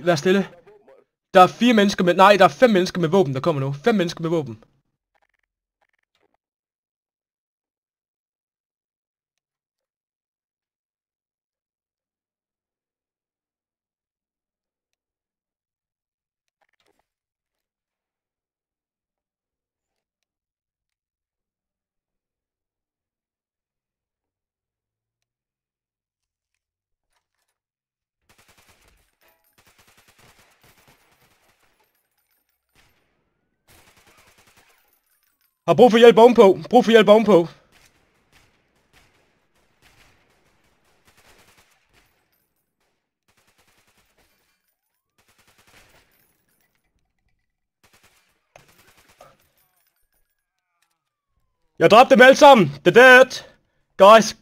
Vær stille. Der er 4 mennesker med... Nej, der er 5 mennesker med våben, der kommer nu. 5 mennesker med våben. Har brug for hjælp ovenpå. Brug for hjælp ovenpå. Jeg dræbte dem alle sammen. The dead. Guys,